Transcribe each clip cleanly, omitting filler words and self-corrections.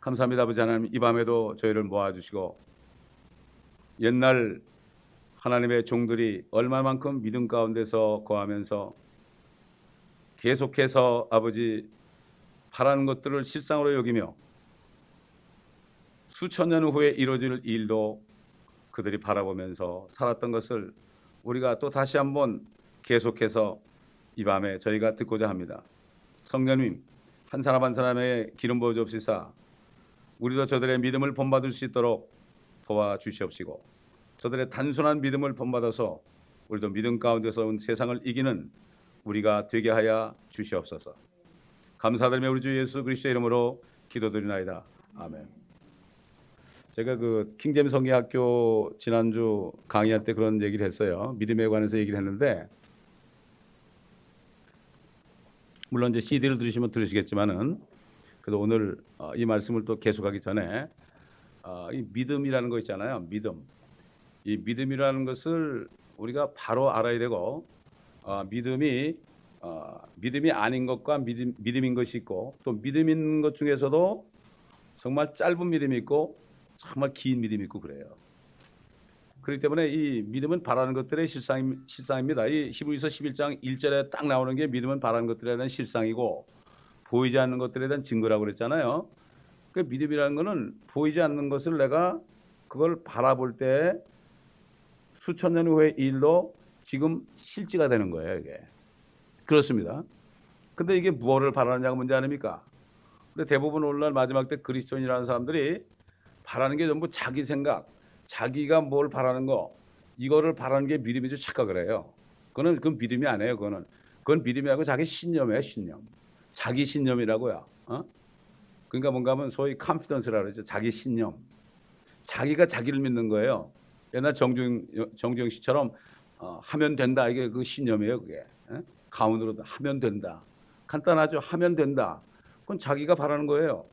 감사합니다. 아버지 하나님, 이 밤에도 저희를 모아주시고 옛날 하나님의 종들이 얼마만큼 믿음 가운데서 거하면서 계속해서 아버지 바라는 것들을 실상으로 여기며 수천 년 후에 이루어질 일도 그들이 바라보면서 살았던 것을 우리가 또 다시 한번 계속해서 이 밤에 저희가 듣고자 합니다. 성령님, 한 사람 한 사람의 기름 부어 주옵시사 우리도 저들의 믿음을 본받을 수 있도록 도와주시옵시고 저들의 단순한 믿음을 본받아서 우리도 믿음 가운데서 온 세상을 이기는 우리가 되게 하여 주시옵소서. 감사드리며 우리 주 예수 그리스도의 이름으로 기도드리나이다. 아멘. 제가 그 킹제임스 성경학교 지난주 강의할 때 그런 얘기를 했어요. 믿음에 관해서 얘기를 했는데, 물론 이제 CD를 들으시면 들으시겠지만은 그래도 오늘 이 말씀을 또 계속하기 전에 이 믿음이라는 거 있잖아요. 믿음. 이 믿음이라는 것을 우리가 바로 알아야 되고 믿음이 아닌 것과 믿음인 것이 있고 또 믿음인 것 중에서도 정말 짧은 믿음이 있고 정말 긴 믿음이 있고 그래요. 그렇기 때문에 이 믿음은 바라는 것들의 실상입니다. 이 히브리서 11장 1절에 딱 나오는 게 믿음은 바라는 것들에 대한 실상이고 보이지 않는 것들에 대한 증거라고 그랬잖아요. 그 믿음이라는 것은 보이지 않는 것을 내가 그걸 바라볼 때 수천 년 후의 일로 지금 실제가 되는 거예요. 이게 그렇습니다. 근데 이게 무엇을 바라느냐가 문제 아닙니까? 근데 대부분 오늘날 마지막 때 그리스도인이라는 사람들이 바라는 게 전부 자기 생각, 자기가 뭘 바라는 거, 이거를 바라는 게 믿음인 줄 착각을 해요. 그건 믿음이 아니에요. 그건 믿음이 아니고 자기 신념이에요. 신념. 자기 신념이라고요. 그러니까 뭔가 하면 소위 컨피던스라고 그러죠. 자기 신념. 자기가 자기를 믿는 거예요. 옛날 정주영 씨처럼 하면 된다. 이게 그 신념이에요. 그게. 가운으로 하면 된다. 간단하죠. 하면 된다. 그건 자기가 바라는 거예요.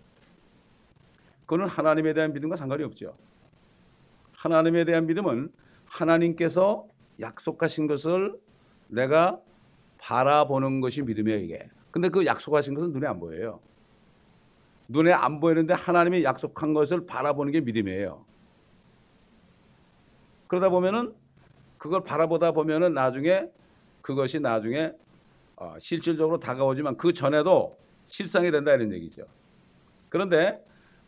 그거는 하나님에 대한 믿음과 상관이 없죠. 하나님에 대한 믿음은 하나님께서 약속하신 것을 내가 바라보는 것이 믿음이에요. 이게. 근데 그 약속하신 것은 눈에 안 보여요. 눈에 안 보이는데 하나님이 약속한 것을 바라보는 게 믿음이에요. 그러다 보면은 그걸 바라보다 보면은 그것이 나중에 실질적으로 다가오지만 그 전에도 실상이 된다 이런 얘기죠. 그런데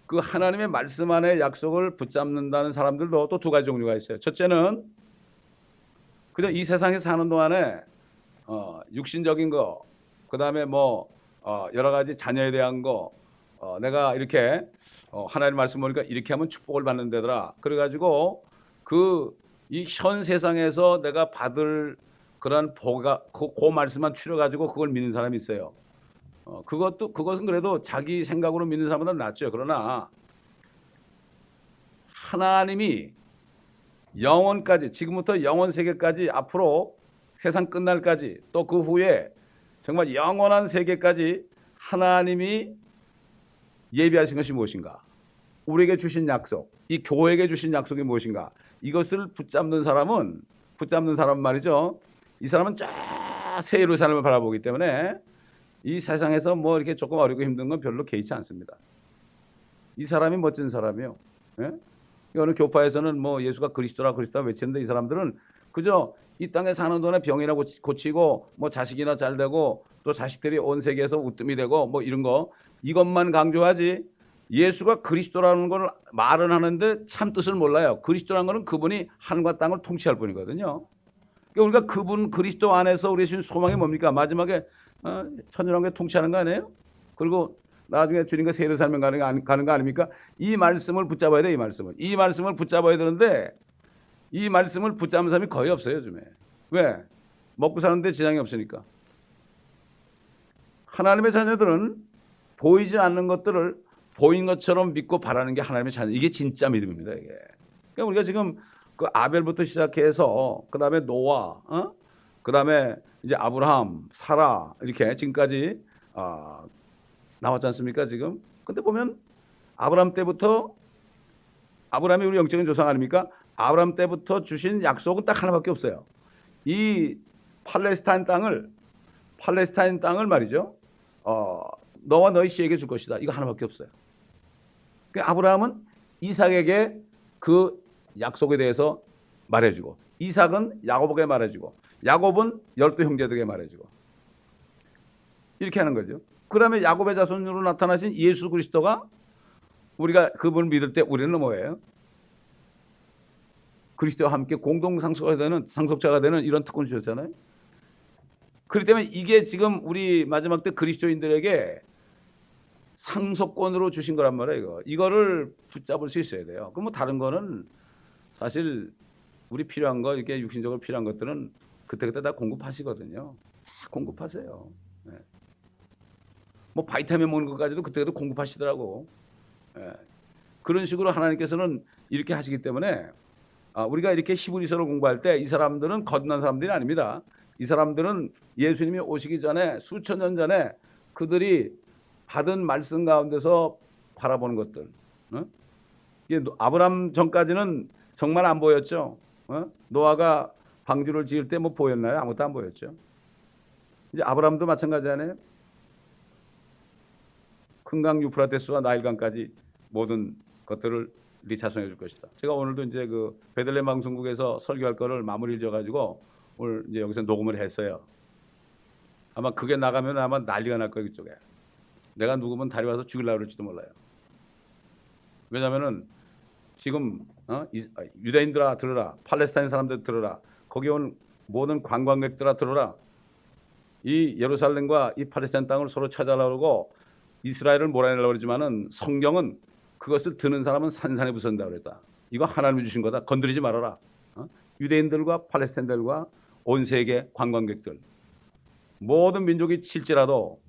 그 하나님의 말씀 안에 약속을 붙잡는다는 사람들도 또 두 가지 종류가 있어요. 첫째는 그냥 이 세상에 사는 동안에 육신적인 거, 그 다음에 여러 가지 자녀에 대한 거, 내가 이렇게 하나님 말씀 보니까 이렇게 하면 축복을 받는 데더라. 그래가지고 이 현 세상에서 내가 받을 그런 그 말씀만 추려가지고 그걸 믿는 사람이 있어요. 그것은 그래도 자기 생각으로 믿는 사람보다 낫죠. 그러나 하나님이 영원까지, 지금부터 영원 세계까지, 앞으로 세상 끝날까지, 또 그 후에 정말 영원한 세계까지 하나님이 예비하신 것이 무엇인가? 우리에게 주신 약속, 이 교회에게 주신 약속이 무엇인가? 이것을 붙잡는 사람은 말이죠. 이 사람은 저 새 예루살렘을 바라보기 때문에 이 세상에서 이렇게 조금 어렵고 힘든 건 별로 개의치 않습니다. 이 사람이 멋진 사람이요. 예? 어느 교파에서는 예수가 그리스도라 외치는데 이 사람들은 그저 이 땅에 사는 동안에 병이나 고치고 자식이나 잘 되고 또 자식들이 온 세계에서 우뜸이 되고 이런 거 이것만 강조하지 예수가 그리스도라는 걸 말은 하는데 참 뜻을 몰라요. 그리스도라는 것은 그분이 하늘과 땅을 통치할 분이거든요. 그러니까 우리가 그분 그리스도 안에서 우리 주신 소망이 뭡니까? 마지막에 천년왕국에 통치하는 거 아니에요? 그리고 나중에 주님과 새 예루살렘 가는 거 아닙니까? 이 말씀을 붙잡아야 돼. 이 말씀을 붙잡아야 되는데 이 말씀을 붙잡는 사람이 거의 없어요. 요즘에. 왜? 먹고 사는데 지장이 없으니까. 하나님의 자녀들은 보이지 않는 것들을 보인 것처럼 믿고 바라는 게 하나님의 자녀. 이게 진짜 믿음입니다. 이게. 그러니까 우리가 지금 그 아벨부터 시작해서 그 다음에 노아, 그 다음에 이제 아브라함, 사라 이렇게 지금까지 나왔지 않습니까 지금? 근데 보면 아브라함이 우리 영적인 조상 아닙니까? 아브라함 때부터 주신 약속은 딱 하나밖에 없어요. 이 팔레스타인 땅을 말이죠. 너와 너희 씨에게 줄 것이다. 이거 하나밖에 없어요. 그 아브라함은 이삭에게 그 약속에 대해서 말해주고, 이삭은 야곱에게 말해주고, 야곱은 12 형제들에게 말해주고, 이렇게 하는 거죠. 그러면 야곱의 자손으로 나타나신 예수 그리스도가 우리가 그분을 믿을 때 우리는 뭐예요? 그리스도와 함께 공동 상속자가 되는 이런 특권 주셨잖아요. 그렇기 때문에 이게 지금 우리 마지막 때 그리스도인들에게 상속권으로 주신 거란 말이에요. 이거를 붙잡을 수 있어야 돼요. 그럼 뭐 다른 거는 사실 우리 필요한 거, 이렇게 육신적으로 필요한 것들은 그때그때 다 공급하시거든요. 다 공급하세요. 네. 뭐 바이타민 먹는 것까지도 그때그때 공급하시더라고. 네. 그런 식으로 하나님께서는 이렇게 하시기 때문에 우리가 이렇게 히브리서를 공부할 때 이 사람들은 거듭난 사람들이 아닙니다. 이 사람들은 예수님이 오시기 전에 수천 년 전에 그들이 받은 말씀 가운데서 바라보는 것들. 아브라함 전까지는 정말 안 보였죠. 노아가 방주를 지을 때 뭐 보였나요? 아무것도 안 보였죠. 이제 아브라함도 마찬가지 아니에요? 큰 강 유프라테스와 나일강까지 모든 것들을 네 자손해 줄 것이다. 제가 오늘도 이제 그 베들레헴 방송국에서 설교할 거를 마무리를 져가지고 오늘 이제 여기서 녹음을 했어요. 아마 그게 나가면 아마 난리가 날 거예요, 이쪽에. 내가 누구면 다리와서 죽이려고 그럴지도 몰라요. 왜냐면은 지금 유대인들아 들어라, 팔레스타인 사람들 들어라, 거기 온 모든 관광객들아 들어라. 이 예루살렘과 이 팔레스타인 땅을 서로 찾아가려고 이스라엘을 몰아내려고 그러지만은 성경은 그것을 드는 사람은 산산에 부선다 그랬다. 이거 하나님이 주신 거다. 건드리지 말아라. 유대인들과 팔레스타인들과 온 세계 관광객들, 모든 민족이 칠지라도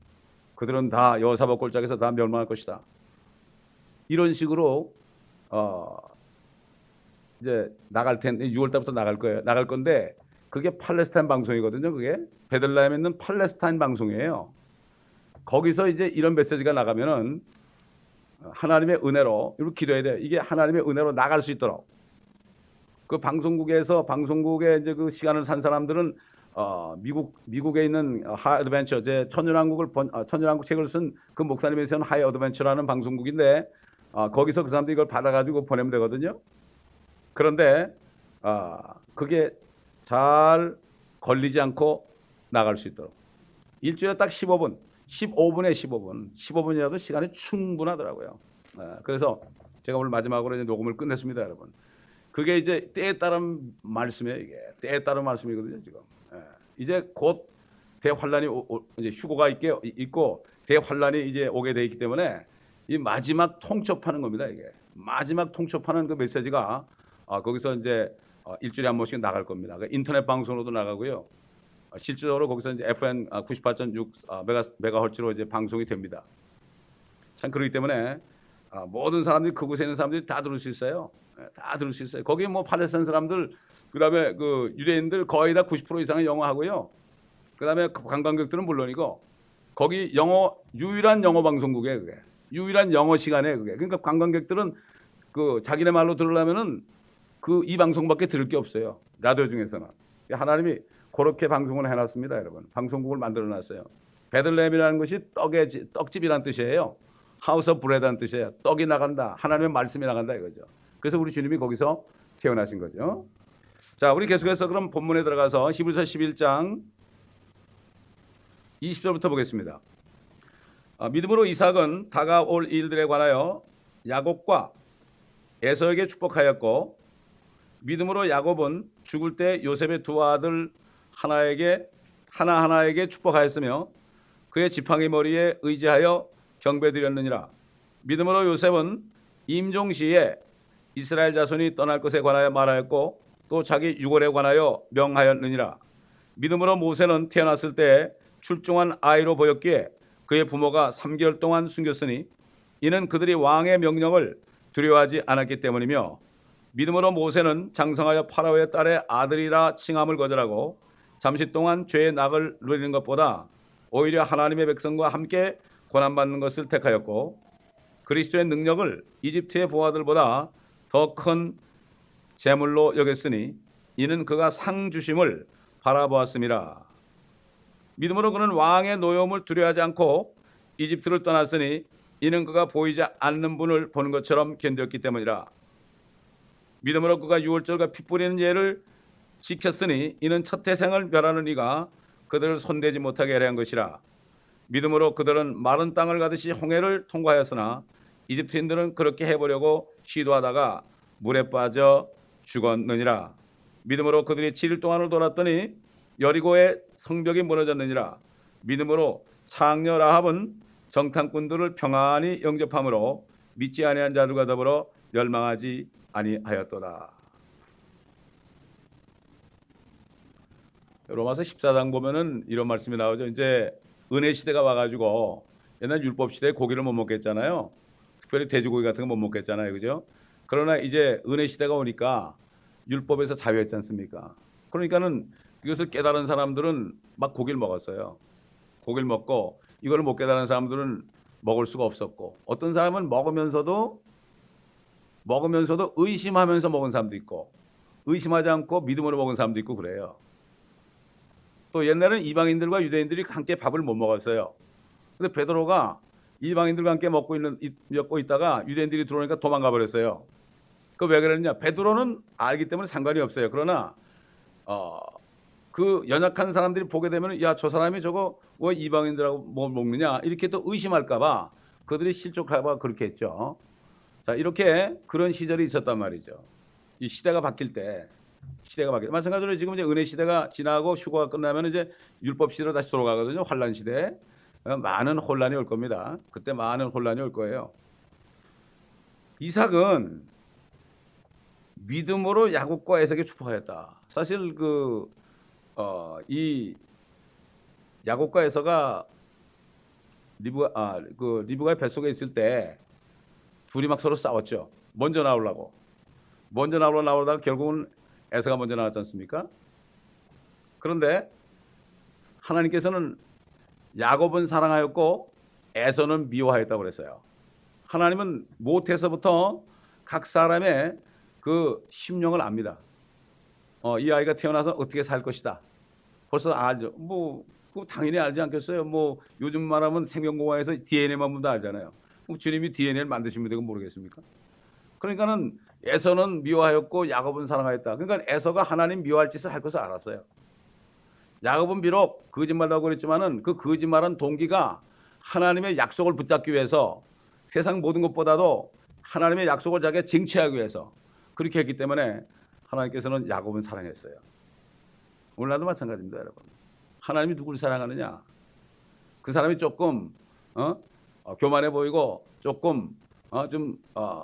그들은 다 여호사밧 골짜기에서 다 멸망할 것이다. 이런 식으로 이제 나갈 텐데 6월 달부터 나갈 거예요. 나갈 건데 그게 팔레스타인 방송이거든요. 그게 베들레헴에 있는 팔레스타인 방송이에요. 거기서 이제 이런 메시지가 나가면은 하나님의 은혜로 이렇게 기도해야 돼. 이게 하나님의 은혜로 나갈 수 있도록. 그 방송국에 이제 그 시간을 산 사람들은 미국에 있는 하이 어드벤처, 제 천연왕국 책을 쓴 그 목사님이 쓴 하이 어드벤처라는 방송국인데 거기서 그 사람들이 이걸 받아가지고 보내면 되거든요. 그런데 그게 잘 걸리지 않고 나갈 수 있도록 일주일에 딱 15분, 15분이라도 시간이 충분하더라고요. 그래서 제가 오늘 마지막으로 이제 녹음을 끝냈습니다, 여러분. 그게 이제 때에 따른 말씀이에요. 이게 때에 따른 말씀이거든요, 지금. 이제 곧 대환란이 이제 휴고가 있고 대환란이 이제 오게 돼 있기 때문에 이 마지막 통첩하는 겁니다. 이게 마지막 통첩하는 그 메시지가 거기서 이제 일주일에 한 번씩 나갈 겁니다. 그러니까 인터넷 방송으로도 나가고요. 실질적으로 거기서 이제 FM 98.6 메가헤르츠로 이제 방송이 됩니다. 참 그렇기 때문에 모든 사람들이 그곳에 있는 사람들이 다 들을 수 있어요. 다 들을 수 있어요. 거기 뭐 팔레스타인 사람들, 그다음에 그 유대인들 거의 다 90% 이상은 영어 하고요. 그다음에 관광객들은 물론이고 거기 유일한 영어 방송국이에요. 그게 유일한 영어 시간에 그게. 그러니까 관광객들은 그 자기네 말로 들으려면은 그 이 방송밖에 들을 게 없어요. 라디오 중에서는. 하나님이 그렇게 방송을 해놨습니다, 여러분. 방송국을 만들어놨어요. 베들레헴이라는 것이 떡집이라는 뜻이에요. 하우스 오브 브레드라는 뜻이에요. 떡이 나간다, 하나님의 말씀이 나간다 이거죠. 그래서 우리 주님이 거기서 태어나신 거죠. 자, 우리 계속해서 그럼 본문에 들어가서 히브리서 11장 20절부터 보겠습니다. 믿음으로 이삭은 다가올 일들에 관하여 야곱과 에서에게 축복하였고, 믿음으로 야곱은 죽을 때 요셉의 두 아들 하나하나에게 축복하였으며 그의 지팡이 머리에 의지하여 경배드렸느니라. 믿음으로 요셉은 임종시에 이스라엘 자손이 떠날 것에 관하여 말하였고 또 자기 유골에 관하여 명하였느니라. 믿음으로 모세는 태어났을 때 출중한 아이로 보였기에 그의 부모가 3개월 동안 숨겼으니 이는 그들이 왕의 명령을 두려워하지 않았기 때문이며, 믿음으로 모세는 장성하여 파라오의 딸의 아들이라 칭함을 거절하고 잠시 동안 죄의 낙을 누리는 것보다 오히려 하나님의 백성과 함께 고난받는 것을 택하였고, 그리스도의 능력을 이집트의 부하들보다 더 큰 재물로 여겼으니 이는 그가 상 주심을 바라보았음이라. 믿음으로 그는 왕의 노여움을 두려워하지 않고 이집트를 떠났으니 이는 그가 보이지 않는 분을 보는 것처럼 견뎠기 때문이라. 믿음으로 그가 유월절과 피 뿌리는 예를 지켰으니 이는 첫 태생을 멸하는 이가 그들을 손대지 못하게 하려 한 것이라. 믿음으로 그들은 마른 땅을 가듯이 홍해를 통과하였으나 이집트인들은 그렇게 해보려고 시도하다가 물에 빠져 죽었느니라. 믿음으로 그들이 7일 동안을 돌았더니 여리고의 성벽이 무너졌느니라. 믿음으로 창녀 라합은 정탐꾼들을 평안히 영접함으로 믿지 아니한 자들과 더불어 멸망하지 아니하였도다. 로마서 14장 보면은 이런 말씀이 나오죠. 이제 은혜 시대가 와가지고 옛날 율법 시대에 고기를 못 먹겠잖아요. 특별히 돼지고기 같은 거 못 먹겠잖아요, 그죠? 그러나 이제 은혜 시대가 오니까 율법에서 자유했지 않습니까? 그러니까는 이것을 깨달은 사람들은 막 고기를 먹었어요. 고기를 먹고 이걸 못 깨달은 사람들은 먹을 수가 없었고, 어떤 사람은 먹으면서도 의심하면서 먹은 사람도 있고, 의심하지 않고 믿음으로 먹은 사람도 있고 그래요. 또 옛날에는 이방인들과 유대인들이 함께 밥을 못 먹었어요. 근데 베드로가 이방인들과 함께 먹고 있다가 유대인들이 들어오니까 도망가 버렸어요. 그 왜 그랬냐? 베드로는 알기 때문에 상관이 없어요. 그러나 그 연약한 사람들이 보게 되면 야, 저 사람이 저거 왜 이방인들하고 뭐 먹느냐 이렇게 또 의심할까봐 그들이 실족할까봐 그렇게 했죠. 자, 이렇게 그런 시절이 있었단 말이죠. 이 시대가 바뀔 때. 마찬가지로 지금 이제 은혜 시대가 지나고 휴거가 끝나면 이제 율법 시대로 다시 돌아가거든요. 환란 시대. 많은 혼란이 올 겁니다. 그때 많은 혼란이 올 거예요. 이삭은 믿음으로 야곱과 에삭에 축복하였다. 사실 이 야곱과 에서가 리브가의 뱃속에 있을 때 둘이 막 서로 싸웠죠. 먼저 나오다가 결국은 에서가 먼저 나왔지 않습니까? 그런데 하나님께서는 야곱은 사랑하였고 에서는 미워하였다고 그랬어요. 하나님은 모태에서부터 각 사람의 그 심령을 압니다. 이 아이가 태어나서 어떻게 살 것이다. 벌써 알죠. 그거 당연히 알지 않겠어요? 요즘 말하면 생명공학에서 DNA만 보면 다 알잖아요. 주님이 DNA를 만드신 분이 모르겠습니까? 그러니까는 에서는 미워하였고 야곱은 사랑하였다. 그러니까 에서가 하나님 미워할 짓을 할 것을 알았어요. 야곱은 비록 거짓말도 하고 그랬지만은 그 거짓말한 동기가 하나님의 약속을 붙잡기 위해서 세상 모든 것보다도 하나님의 약속을 자기가 쟁취하기 위해서 그렇게 했기 때문에 하나님께서는 야곱은 사랑했어요. 오늘날도 마찬가지입니다, 여러분. 하나님이 누구를 사랑하느냐? 그 사람이 조금 교만해 보이고 조금 좀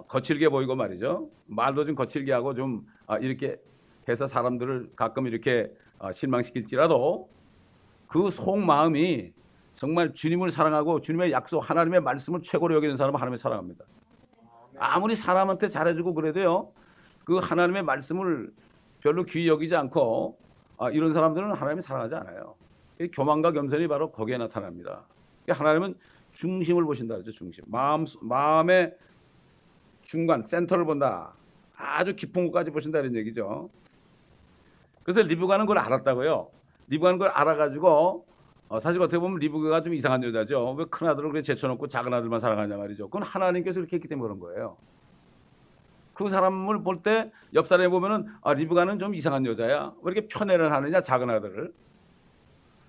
거칠게 보이고 말이죠. 말도 좀 거칠게 하고 좀 이렇게 해서 사람들을 가끔 이렇게 실망시킬지라도 그 속마음이 정말 주님을 사랑하고 주님의 약속 하나님의 말씀을 최고로 여기는 사람은 하나님을 사랑합니다. 아무리 사람한테 잘해주고 그래도요, 그 하나님의 말씀을 별로 귀히 여기지 않고 이런 사람들은 하나님이 사랑하지 않아요. 교만과 겸손이 바로 거기에 나타납니다. 하나님은 중심을 보신다 그러죠. 중심. 마음의 중간, 센터를 본다. 아주 깊은 곳까지 보신다 이런 얘기죠. 그래서 리브가는 그걸 알았다고요. 리브가는 그걸 알아가지고 사실 어떻게 보면 리브가가 좀 이상한 여자죠. 왜 큰 아들을 그렇게 제쳐놓고 작은 아들만 사랑하냐 말이죠. 그건 하나님께서 이렇게 했기 때문에 그런 거예요. 그 사람을 볼 때 옆 사람이 보면은 리브가는 좀 이상한 여자야. 왜 이렇게 편애를 하느냐 작은 아들을.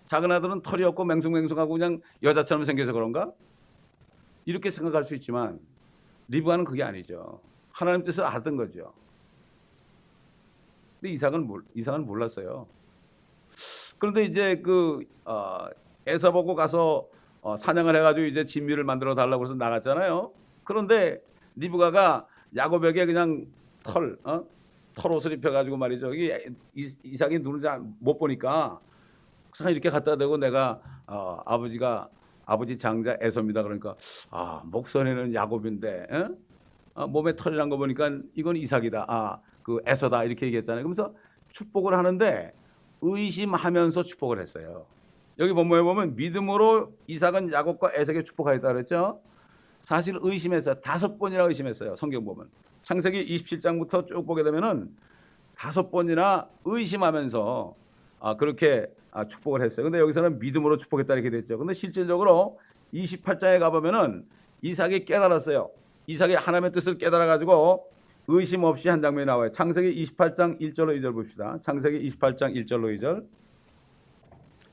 작은 아들은 털이 없고 맹숭맹숭하고 그냥 여자처럼 생겨서 그런가? 이렇게 생각할 수 있지만 리브가는 그게 아니죠. 하나님 뜻을 알았던 거죠. 근데 이삭은 몰랐어요. 그런데 이제 에서보고 가서 사냥을 해가지고 이제 진미를 만들어 달라고 해서 나갔잖아요. 그런데 리브가가 야곱에게 그냥 털옷을 입혀가지고 말이죠. 이삭이 누군지 못 보니까 그냥 이렇게 갖다 대고 내가 아버지 장자 에서입니다. 그러니까 목소리는 야곱인데 몸에 털이 난 거 보니까 이건 이삭이다. 그 에서다 이렇게 얘기했잖아요. 그러면서 축복을 하는데 의심하면서 축복을 했어요. 여기 본문에 보면 믿음으로 이삭은 야곱과 에서에게 축복하였다 그랬죠. 사실 의심했어요. 5번이나 의심했어요. 성경 보면 창세기 27장부터 쭉 보게 되면은 5번이나 의심하면서 그렇게 축복을 했어요. 근데 여기서는 믿음으로 축복했다 이렇게 됐죠. 근데 실질적으로 28장에 가보면은 이삭이 깨달았어요. 이삭이 하나님의 뜻을 깨달아가지고 의심 없이 한 장면이 나와요. 창세기 28장 1절로 2절 봅시다. 창세기 28장 1절로 2절.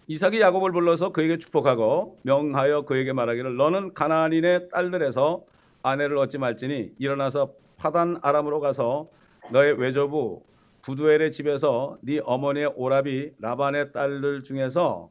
이삭이 야곱을 불러서 그에게 축복하고 명하여 그에게 말하기를 너는 가나안인의 딸들에서 아내를 얻지 말지니 일어나서 파단 아람으로 가서 너의 외조부 부두엘의 집에서 네 어머니의 오라비 라반의 딸들 중에서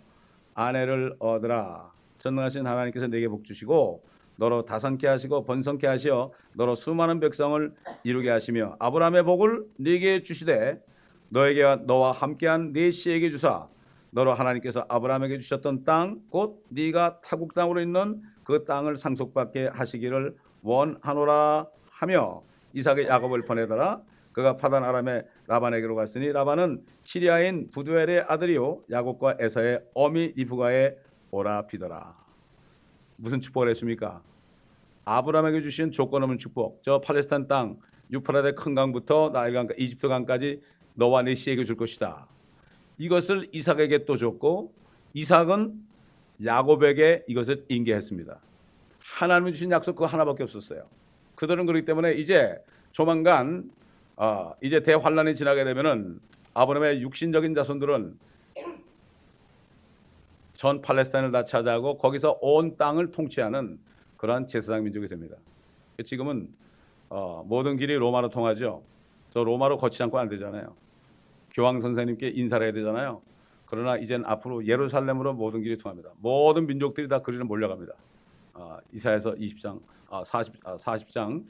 아내를 얻으라. 전능하신 하나님께서 네게 복 주시고 너로 다산케 하시고 번성케 하시어 너로 수많은 백성을 이루게 하시며 아브라함의 복을 네게 주시되 너에게와 너와 함께한 네 씨에게 주사 너로 하나님께서 아브라함에게 주셨던 땅 곧 네가 타국 땅으로 있는 그 땅을 상속받게 하시기를 원하노라 하며 이삭이 야곱을 보내더라. 그가 파단 아람의 라반에게로 갔으니 라반은 시리아인 부두엘의 아들이요 야곱과 에서의 어미 리브가의 오라비더라. 무슨 축복을 했습니까? 아브라함에게 주신 조건 없는 축복. 저 팔레스타인 땅 유프라데 큰 강부터 나일강 이집트 강까지 너와 네 씨에게 줄 것이다. 이것을 이삭에게 또 줬고 이삭은 야곱에게 이것을 인계했습니다. 하나님이 주신 약속 그거 하나밖에 없었어요. 그들은 그렇기 때문에 이제 조만간 이제 대환란이 지나게 되면은 아브라함의 육신적인 자손들은 전 팔레스타인을 다 차지하고 거기서 온 땅을 통치하는 그러한 제사장 민족이 됩니다. 지금은 모든 길이 로마로 통하죠. 저 로마로 거치지 않고 안 되잖아요. 교황 선생님께 인사를 해야 되잖아요. 그러나 이젠 앞으로 예루살렘으로 모든 길이 통합니다. 모든 민족들이 다 그리로 몰려갑니다. 이사야서 20장 40장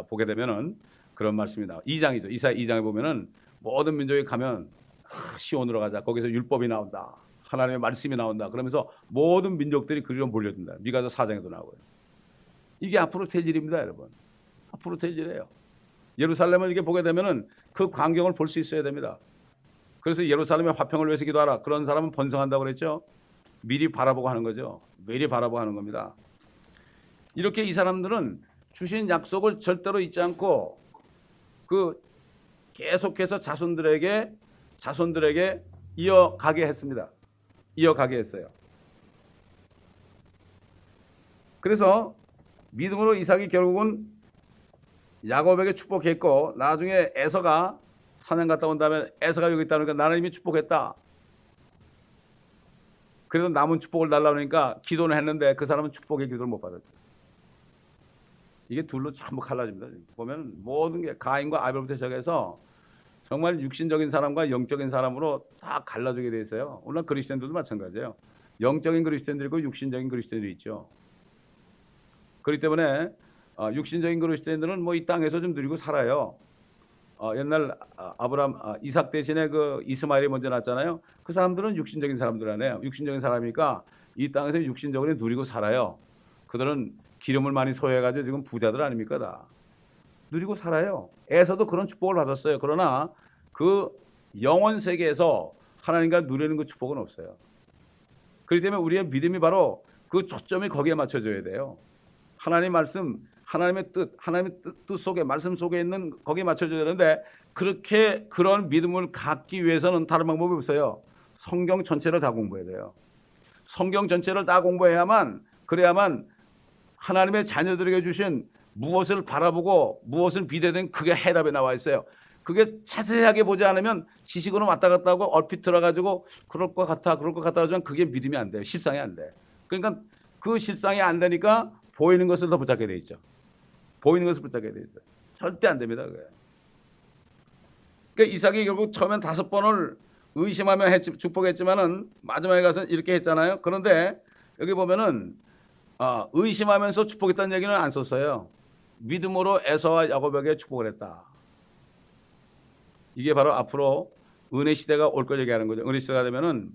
보게 되면은 그런 말씀이 나와. 2장이죠. 이사야 2장에 보면은 모든 민족이 가면 시온으로 가자. 거기서 율법이 나온다. 하나님의 말씀이 나온다. 그러면서 모든 민족들이 그리로 몰려든다. 미가서 4장에도 나오고요. 이게 앞으로 될 일입니다, 여러분. 앞으로 될 일이에요. 예루살렘을 이렇게 보게 되면은 그 광경을 볼 수 있어야 됩니다. 그래서 예루살렘의 화평을 위해서 기도하라. 그런 사람은 번성한다고 그랬죠. 미리 바라보고 하는 거죠. 미리 바라보고 하는 겁니다. 이렇게 이 사람들은 주신 약속을 절대로 잊지 않고 그 계속해서 자손들에게 이어가게 했습니다. 이어가게 했어요. 그래서 믿음으로 이삭이 결국은 야곱에게 축복했고 나중에 에서가 사냥 갔다 온 다음에 에서가 여기 있다니까 나는 이미 축복했다. 그래도 남은 축복을 달라고 하니까 기도는 했는데 그 사람은 축복의 기도를 못 받았죠. 이게 둘로 전부 갈라집니다. 보면 모든 게 가인과 아벨부터 시작해서 정말 육신적인 사람과 영적인 사람으로 다 갈라지게 돼 있어요. 물론 그리스도인들도 마찬가지예요. 영적인 그리스도인들이 있고 육신적인 그리스도인들이 있죠. 그렇기 때문에 육신적인 그리스도인들은 뭐 이 땅에서 좀 누리고 살아요. 옛날 이삭 대신에 그 이스마엘이 먼저 났잖아요. 그 사람들은 육신적인 사람들 아니에요. 육신적인 사람이니까 이 땅에서 육신적으로 누리고 살아요. 그들은 기름을 많이 소유해가지고 지금 부자들 아닙니까 다. 누리고 살아요. 에서도 그런 축복을 받았어요. 그러나 그 영원 세계에서 하나님과 누리는 그 축복은 없어요. 그렇기 때문에 우리의 믿음이 바로 그 초점이 거기에 맞춰져야 돼요. 하나님 말씀, 하나님의 뜻 속에 말씀 속에 있는 거기에 맞춰져야 되는데 그렇게 그런 믿음을 갖기 위해서는 다른 방법이 없어요. 성경 전체를 다 공부해야 돼요. 성경 전체를 다 공부해야만 그래야만 하나님의 자녀들에게 주신 무엇을 바라보고 무엇을 비대된 그게 해답에 나와 있어요. 그게 자세하게 보지 않으면 지식으로 왔다 갔다 하고 얼핏 들어가지고 그럴 것 같아 하지만 그게 믿음이 안 돼요. 실상이 안 돼. 그러니까 그 실상이 안 되니까 보이는 것을 더 붙잡게 돼 있죠. 보이는 것을 붙잡게 돼 있어요. 절대 안 됩니다. 그게. 그러니까 이삭이 결국 처음엔 5번을 의심하며 축복했지만은 마지막에 가서 이렇게 했잖아요. 그런데 여기 보면은 의심하면서 축복했다는 얘기는 안 썼어요. 믿음으로 에서와 야곱에게 축복을 했다. 이게 바로 앞으로 은혜 시대가 올 걸 얘기하는 거죠. 은혜 시대가 되면은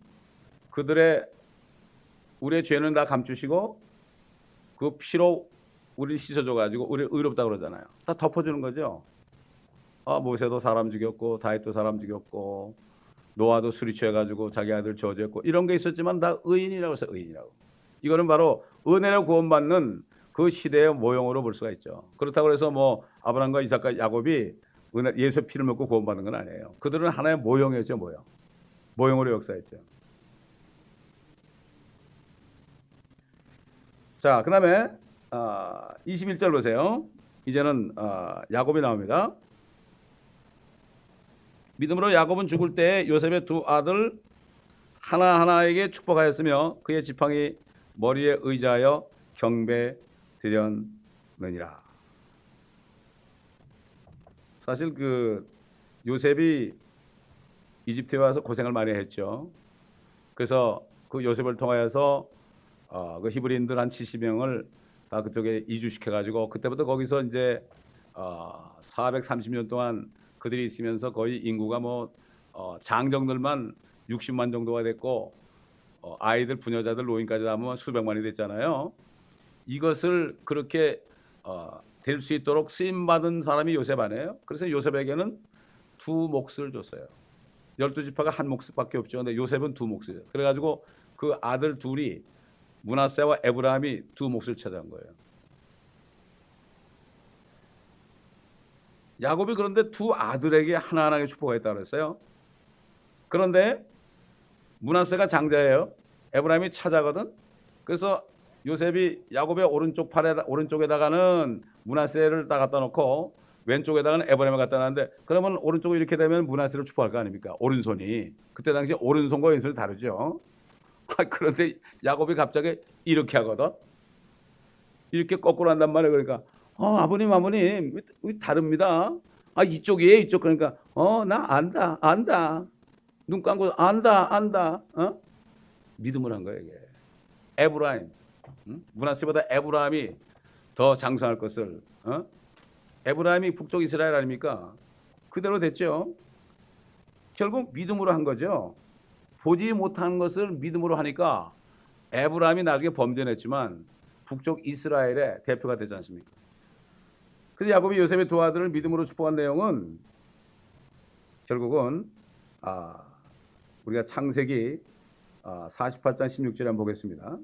우리의 죄는 다 감추시고 그 피로 우리를 씻어줘가지고 우리 의롭다 그러잖아요. 다 덮어주는 거죠. 모세도 사람 죽였고 다윗도 사람 죽였고 노아도 술이 취해가지고 자기 아들 저주했고 이런 게 있었지만 다 의인이라고 해서 의인이라고. 이거는 바로 은혜로 구원받는 그 시대의 모형으로 볼 수가 있죠. 그렇다고 해서 뭐 아브라함과 이삭과 야곱이 예수의 피를 먹고 구원받는 건 아니에요. 그들은 하나의 모형이었죠. 모형으로 역사했죠. 자, 그다음에 21절 보세요. 이제는 야곱이 나옵니다. 믿음으로 야곱은 죽을 때 요셉의 두 아들 하나하나에게 축복하였으며 그의 지팡이 머리에 의지하여 경배 드렸느니라. 사실 그 요셉이 이집트에 와서 고생을 많이 했죠. 그래서 그 요셉을 통하여서 그 히브리인들 한 70명을 다 그쪽에 이주시켜 가지고 그때부터 거기서 이제 430년 동안 그들이 있으면서 거의 인구가 장정들만 60만 정도가 됐고 아이들, 부녀자들, 노인까지 하면 수백만이 됐잖아요. 이것을 그렇게 될 수 있도록 쓰임 받은 사람이 요셉 아니에요? 그래서 요셉에게는 두 몫을 줬어요. 12지파가 한 몫밖에 없죠. 근데 요셉은 두 몫이에요. 그래가지고 그 아들 둘이 므낫세와 에브라임이 두 몫을 차지한 거예요. 야곱이 그런데 두 아들에게 하나하나게 축복했다고 그랬어요. 그런데 므낫세가 장자예요. 에브라임이 차자거든. 그래서 요셉이 야곱의 오른쪽에다가는 므낫세를 딱 갖다 놓고 왼쪽에다가는 에브라임을 갖다 놨는데, 그러면 오른쪽이 이렇게 되면 므낫세를 축복할 거 아닙니까? 오른손이. 그때 당시 오른손과 왼손이 다르죠. 그런데 야곱이 갑자기 이렇게 하거든. 이렇게 거꾸로 한단 말이에요. 그러니까 아버님 다릅니다. 이쪽이에요, 이쪽. 그러니까 나 안다. 눈 감고 안다. 믿음을 한 거예요, 이게. 에브라임, 므낫세보다 에브라임이 더 장성할 것을. 에브라임이 북쪽 이스라엘 아닙니까? 그대로 됐죠. 결국 믿음으로 한 거죠. 보지 못한 것을 믿음으로 하니까 에브라임이 나중에 범죄했지만 북쪽 이스라엘의 대표가 되지 않습니까? 그래서 야곱이 요셉의 두 아들을 믿음으로 축복한 내용은 결국은 우리가 창세기 48장 16절에 한번 보겠습니다.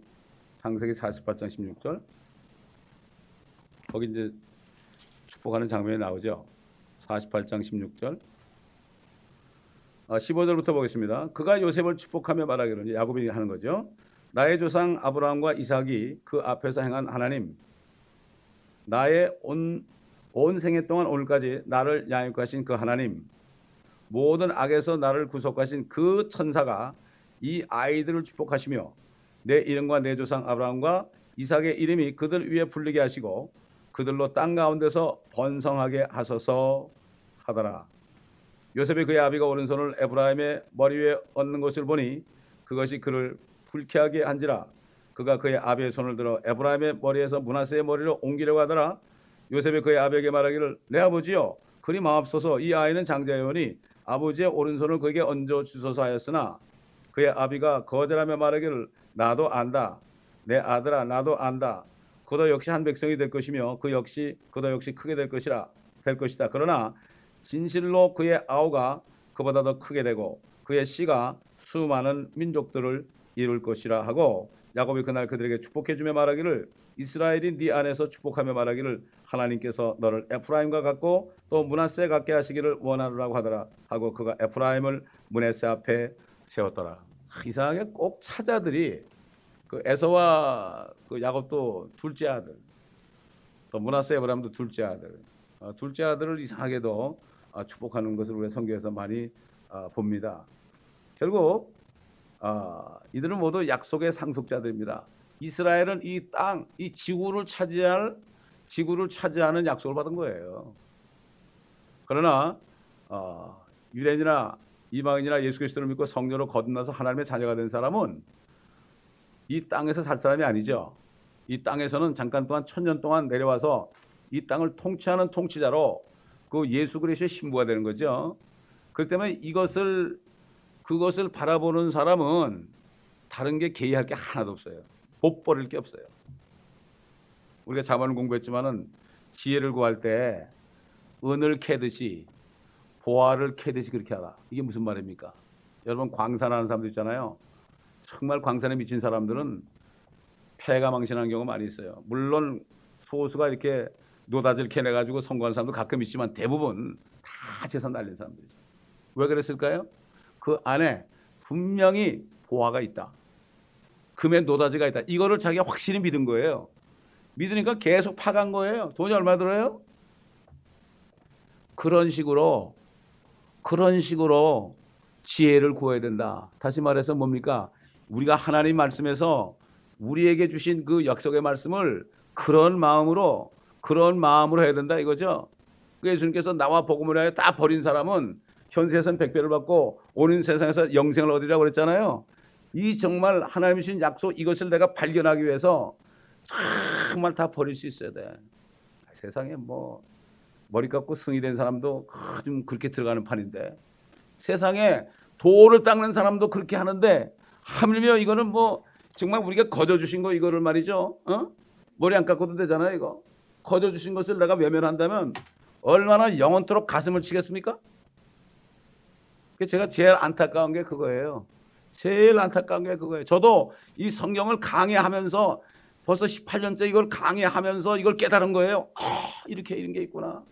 창세기 48장 16절. 거기 이제 축복하는 장면이 나오죠. 48장 16절. 15절부터 보겠습니다. 그가 요셉을 축복하며 말하기를, 야곱이 하는 거죠. 나의 조상 아브라함과 이삭이 그 앞에서 행한 하나님, 나의 온 생애 동안 오늘까지 나를 양육하신 그 하나님, 모든 악에서 나를 구속하신 그 천사가 이 아이들을 축복하시며 내 이름과 내 조상 아브라함과 이삭의 이름이 그들 위에 불리게 하시고 그들로 땅 가운데서 번성하게 하소서 하더라. 요셉이 그의 아비가 오른손을 에브라임의 머리 위에 얹는 것을 보니 그것이 그를 불쾌하게 한지라. 그가 그의 아비의 손을 들어 에브라임의 머리에서 므낫세의 머리로 옮기려고 하더라. 요셉이 그의 아비에게 말하기를, 내 아버지여, 그리 마옵소서. 이 아이는 장자여오니 아버지의 오른손을 그에게 얹어 주소서 하였으나 그의 아비가 거절하며 말하기를, 나도 안다. 내 아들아, 나도 안다. 그도 역시 한 백성이 될 것이며 그도 역시 크게 될 것이다. 그러나 진실로 그의 아우가 그보다 더 크게 되고 그의 씨가 수많은 민족들을 이룰 것이라 하고, 야곱이 그날 그들에게 축복해 주며 말하기를, 이스라엘이 네 안에서 축복하며 말하기를, 하나님께서 너를 에프라임과 같고 또 므낫세 같게 하시기를 원하노라고 하더라 하고 그가 에프라임을 므낫세 앞에 세웠더라. 이상하게 꼭 차자들이 그 에서와 그 야곱도 둘째 아들, 또 므낫세 에브라임도 둘째 아들, 둘째 아들을 이상하게도 축복하는 것을 우리가 성경에서 많이 봅니다. 결국 이들은 모두 약속의 상속자들입니다. 이스라엘은 이 땅, 이 지구를 차지하는 약속을 받은 거예요. 그러나 유대인이나 이방인이나 예수 그리스도를 믿고 성령으로 거듭나서 하나님의 자녀가 된 사람은 이 땅에서 살 사람이 아니죠. 이 땅에서는 잠깐 동안 1000년 동안 내려와서 이 땅을 통치하는 통치자로 그 예수 그리스도의 신부가 되는 거죠. 그렇기 때문에 그것을 바라보는 사람은 다른 게 개의할 게 하나도 없어요. 못 버릴 게 없어요. 우리가 자문을 공부했지만은 지혜를 구할 때 은을 캐듯이 보화를 캐듯이 그렇게 하라. 이게 무슨 말입니까? 여러분, 광산하는 사람들 있잖아요. 정말 광산에 미친 사람들은 패가 망신하는 경우가 많이 있어요. 물론 소수가 이렇게 노다지를 캐내가지고 성공하는 사람도 가끔 있지만 대부분 다 재산 날린 사람들이죠. 왜 그랬을까요? 그 안에 분명히 보화가 있다. 금의 노다지가 있다. 이거를 자기가 확실히 믿은 거예요. 믿으니까 계속 파간 거예요. 돈이 얼마 들어요? 그런 식으로 지혜를 구해야 된다. 다시 말해서 뭡니까? 우리가 하나님 말씀에서 우리에게 주신 그 약속의 말씀을 그런 마음으로 해야 된다 이거죠. 예수님께서 나와 복음을 하여 다 버린 사람은 현세에서는 백배를 받고 오는 세상에서 영생을 얻으리라고 그랬잖아요. 이 정말 하나님이 주신 약속 이것을 내가 발견하기 위해서 정말 다 버릴 수 있어야 돼. 세상에 뭐 머리 깎고 승이 된 사람도 좀 그렇게 들어가는 판인데, 세상에 돌을 닦는 사람도 그렇게 하는데, 하물며 이거는 뭐 정말 우리가 거저 주신 거 이거를 말이죠. 머리 안 깎아도 되잖아요. 이거 거저 주신 것을 내가 외면한다면 얼마나 영원토록 가슴을 치겠습니까? 제가 제일 안타까운 게 그거예요. 저도 이 성경을 강의하면서 벌써 18년째 이걸 강의하면서 이걸 깨달은 거예요. 이렇게 이런 게 있구나.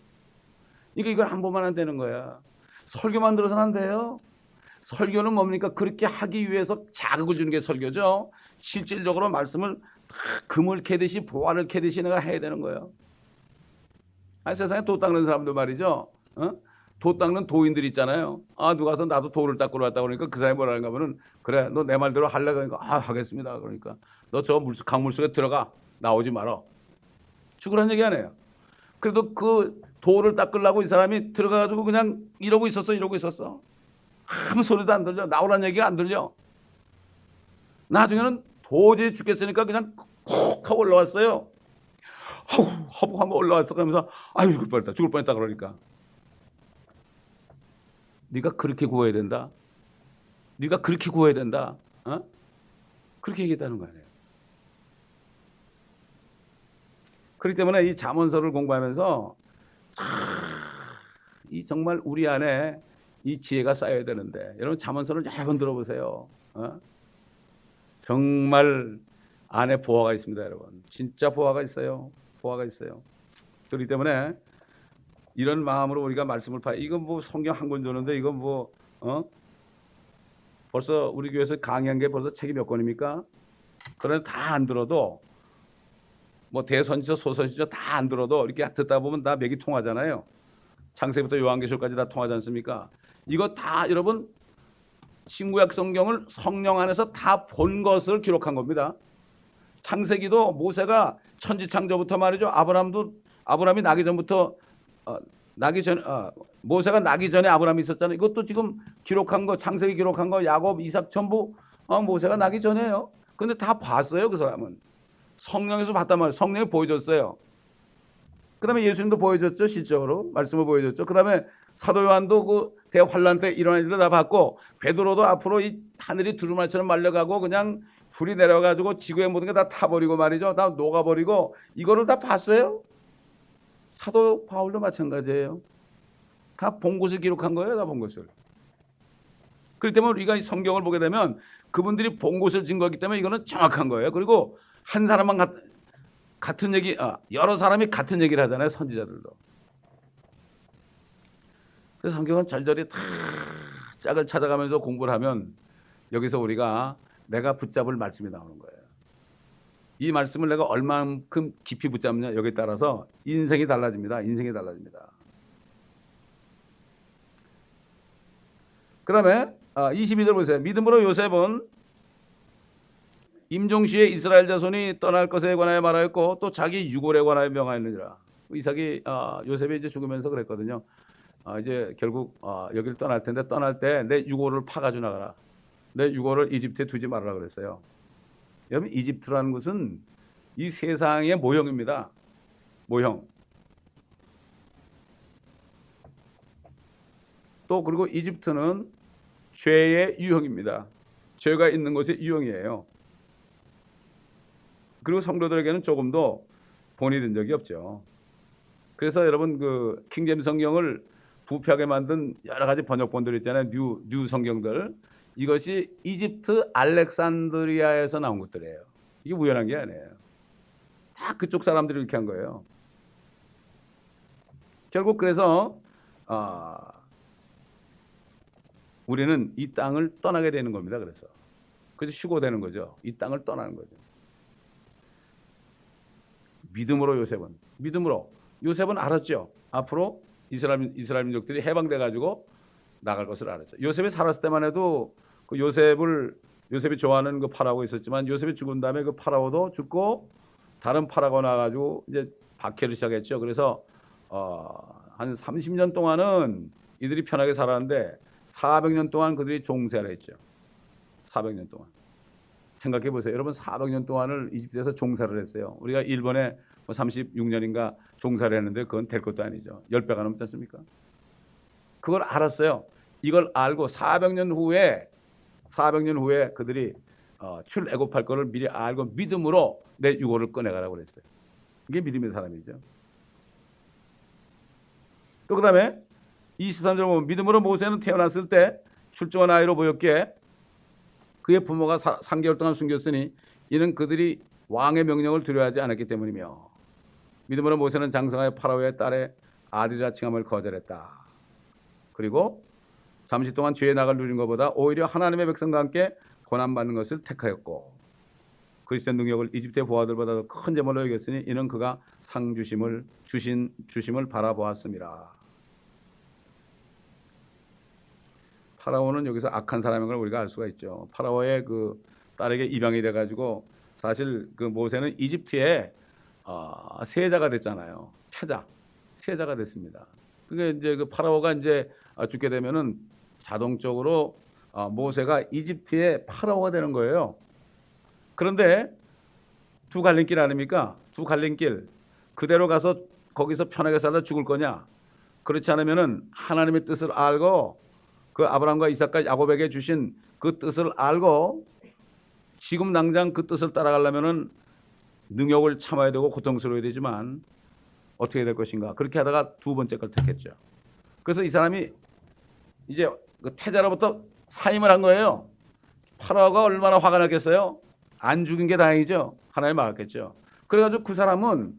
이걸 안 보면 안 되는 거야. 설교만 들어서는 안 돼요. 설교는 뭡니까? 그렇게 하기 위해서 자극을 주는 게 설교죠. 실질적으로 말씀을 금을 캐듯이 보화를 캐듯이 내가 해야 되는 거예요. 세상에 도 닦는 사람도 말이죠. 도 닦는 도인들 있잖아요. 누가 와서 나도 도를 닦으러 왔다 그러니까 그 사람이 뭐라는가 하면은, 그래 너 내 말대로 할래? 그러니까 하겠습니다. 그러니까 너 저 강물 속에 들어가, 나오지 마라. 죽으란 얘기 아니에요. 그래도 그 도를 닦으려고 이 사람이 들어가가지고 그냥 이러고 있었어. 아무 소리도 안 들려. 나오란 얘기가 안 들려. 나중에는 도저히 죽겠으니까 그냥 콕 하고 올라왔어요. 하고 한번 올라왔어. 그러면서 죽을 뻔했다 그러니까. 네가 그렇게 구해야 된다. 그렇게 얘기했다는 거 아니에요. 그렇기 때문에 이 잠언서를 공부하면서 이 정말 우리 안에 이 지혜가 쌓여야 되는데, 여러분 잠언서를 여러 번 들어보세요. 정말 안에 보화가 있습니다, 여러분. 진짜 보화가 있어요. 그렇기 때문에 이런 마음으로 우리가 말씀을 이건 뭐 성경 한 권 줬는데 이건 뭐 벌써 우리 교회에서 강의한 게 벌써 책이 몇 권입니까? 그런데 다 안 들어도, 뭐 대선지서 소선지서 다 안 들어도 이렇게 듣다 보면 다 맥이 통하잖아요. 창세기부터 요한계시록까지 다 통하지 않습니까? 이거 다 여러분 신구약 성경을 성령 안에서 다 본 것을 기록한 겁니다. 창세기도 모세가 천지창조부터 말이죠. 아브라함이 나기 전부터 모세가 나기 전에 아브라함이 있었잖아요. 이것도 지금 기록한 거, 창세기 기록한 거, 야곱, 이삭 전부 모세가 나기 전에요. 근데 다 봤어요. 그 사람은 성령에서 봤단 말이에요. 성령이 보여줬어요. 그 다음에 예수님도 보여줬죠. 실적으로 말씀을 보여줬죠. 그 다음에 사도 요한도 그 대환란 때 일어난 일을 다 봤고, 베드로도 앞으로 이 하늘이 두루마리처럼 말려가고 그냥 불이 내려가지고 지구의 모든 게 다 타버리고 말이죠. 다 녹아버리고, 이거를 다 봤어요. 사도 바울도 마찬가지예요. 다 본 것을 기록한 거예요. 다 본 것을. 그렇기 때문에 우리가 이 성경을 보게 되면 그분들이 본 것을 증거하기 때문에 이거는 정확한 거예요. 그리고 한 사람만 같은 얘기, 여러 사람이 같은 얘기를 하잖아요. 선지자들도. 그래서 성경은 절절히 다 짝을 찾아가면서 공부를 하면 여기서 우리가 내가 붙잡을 말씀이 나오는 거예요. 이 말씀을 내가 얼만큼 깊이 붙잡느냐 여기에 따라서 인생이 달라집니다. 그 다음에 22절 보세요. 믿음으로 요셉은 임종시에 이스라엘 자손이 떠날 것에 관하여 말하였고 또 자기 유골에 관하여 명하였느니라. 이삭이 요셉이 이제 죽으면서 그랬거든요. 이제 결국 여기를 떠날 텐데, 떠날 때 내 유골을 파가지고 나가라. 내 유골을 이집트에 두지 말아라 그랬어요. 여러분, 이집트라는 것은 이 세상의 모형입니다. 모형. 또 그리고 이집트는 죄의 유형입니다. 죄가 있는 곳의 유형이에요. 그리고 성도들에게는 조금도 본이 된 적이 없죠. 그래서 여러분 그 킹제임스 성경을 부패하게 만든 여러 가지 번역본들 있잖아요. 뉴 성경들. 이것이 이집트 알렉산드리아에서 나온 것들이에요. 이게 우연한 게 아니에요. 다 그쪽 사람들이 이렇게 한 거예요. 결국 그래서 우리는 이 땅을 떠나게 되는 겁니다. 그래서 그래서 휴고되는 거죠. 이 땅을 떠나는 거죠. 믿음으로 요셉은 알았죠. 앞으로 이스라엘 민족들이 해방돼 가지고 나갈 것을 알았죠. 요셉이 살았을 때만 해도 그 요셉이 좋아하는 그 파라오가 있었지만 요셉이 죽은 다음에 그 파라오도 죽고 다른 파라오가 나가지고 이제 박해를 시작했죠. 그래서 한 30년 동안은 이들이 편하게 살았는데 400년 동안 그들이 종살이를 했죠. 400년 동안. 생각해 보세요. 여러분 400년 동안을 이집트에서 종살이를 했어요. 우리가 일본에 36년인가 종살이를 했는데 그건 될 것도 아니죠. 10배가 넘지 않습니까? 그걸 알았어요. 이걸 알고 400년 후에 그들이 출애굽할 거를 미리 알고 믿음으로 내 유고를 꺼내가라고 그랬어요. 이게 믿음의 사람이죠. 또 그 다음에 23절 보면 믿음으로 모세는 태어났을 때 출중한 아이로 보였기에 그의 부모가 3개월 동안 숨겼으니 이는 그들이 왕의 명령을 두려워하지 않았기 때문이며 믿음으로 모세는 장성하여 파라오의 딸의 아들이라 칭함을 거절했다. 그리고 잠시 동안 죄의 낙을 누린 것보다 오히려 하나님의 백성과 함께 고난받는 것을 택하였고 그리스도의 능력을 이집트의 부하들보다도 큰 제물로 여겼으니 이는 그가 상 주심을 바라보았습니다. 파라오는 여기서 악한 사람인 걸 우리가 알 수가 있죠. 파라오의 그 딸에게 입양이 돼가지고 사실 그 모세는 이집트의 세자가 됐잖아요. 세자가 됐습니다. 그게 이제 그 파라오가 이제 죽게 되면은 자동적으로 모세가 이집트의 파라오가 되는 거예요. 그런데 두 갈림길 아닙니까? 두 갈림길 그대로 가서 거기서 편하게 살다 죽을 거냐? 그렇지 않으면은 하나님의 뜻을 알고 그 아브라함과 이삭과 야곱에게 주신 그 뜻을 알고 지금 당장 그 뜻을 따라가려면은 능욕을 참아야 되고 고통스러워야 되지만 어떻게 될 것인가? 그렇게 하다가 두 번째 걸 택했죠. 그래서 이 사람이 이제 그 태자로부터 사임을 한 거예요. 파라오가 얼마나 화가 났겠어요? 안 죽인 게 다행이죠. 하나님 막았겠죠. 그래가지고 그 사람은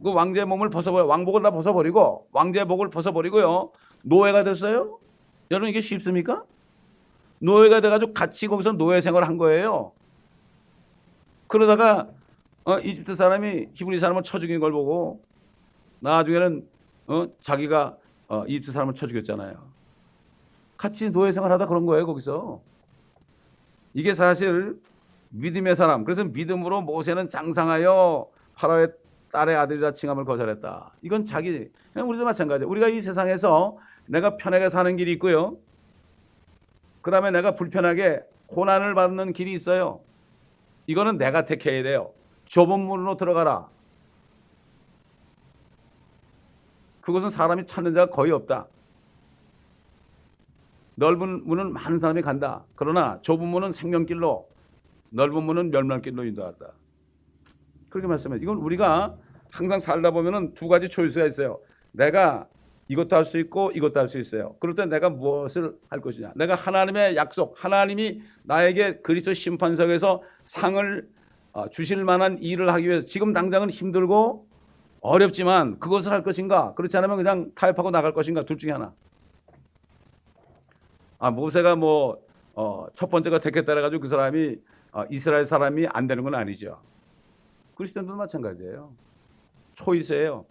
그 왕제의 몸을 왕복을 다 벗어버리고 왕제의 복을 벗어버리고요. 노예가 됐어요. 여러분 이게 쉽습니까? 노예가 돼가지고 같이 거기서 노예 생활을 한 거예요. 그러다가 이집트 사람이 히브리 사람을 쳐 죽인 걸 보고 나중에는 자기가 이집트 사람을 쳐 죽였잖아요. 같이 노예 생활하다 그런 거예요. 거기서. 이게 사실 믿음의 사람. 그래서 믿음으로 모세는 장상하여 파라오의 딸의 아들이라 칭함을 거절했다. 이건 그냥 우리도 마찬가지예요. 우리가 이 세상에서 내가 편하게 사는 길이 있고요. 그 다음에 내가 불편하게 고난을 받는 길이 있어요. 이거는 내가 택해야 돼요. 좁은 문으로 들어가라. 그것은 사람이 찾는 자가 거의 없다. 넓은 문은 많은 사람이 간다. 그러나 좁은 문은 생명길로, 넓은 문은 멸망길로 인도한다. 그렇게 말씀해요. 이건 우리가 항상 살다 보면은 두 가지 초이스가 있어요. 내가 이것도 할 수 있고 이것도 할 수 있어요. 그럴 때 내가 무엇을 할 것이냐. 내가 하나님의 약속, 하나님이 나에게 그리스도 심판석에서 상을 주실 만한 일을 하기 위해서 지금 당장은 힘들고 어렵지만 그것을 할 것인가. 그렇지 않으면 그냥 타협하고 나갈 것인가. 둘 중에 하나. 모세가 첫 번째가 택했다 해가지고 그 사람이 이스라엘 사람이 안 되는 건 아니죠. 그리스도인들도 마찬가지예요. 초이스예요.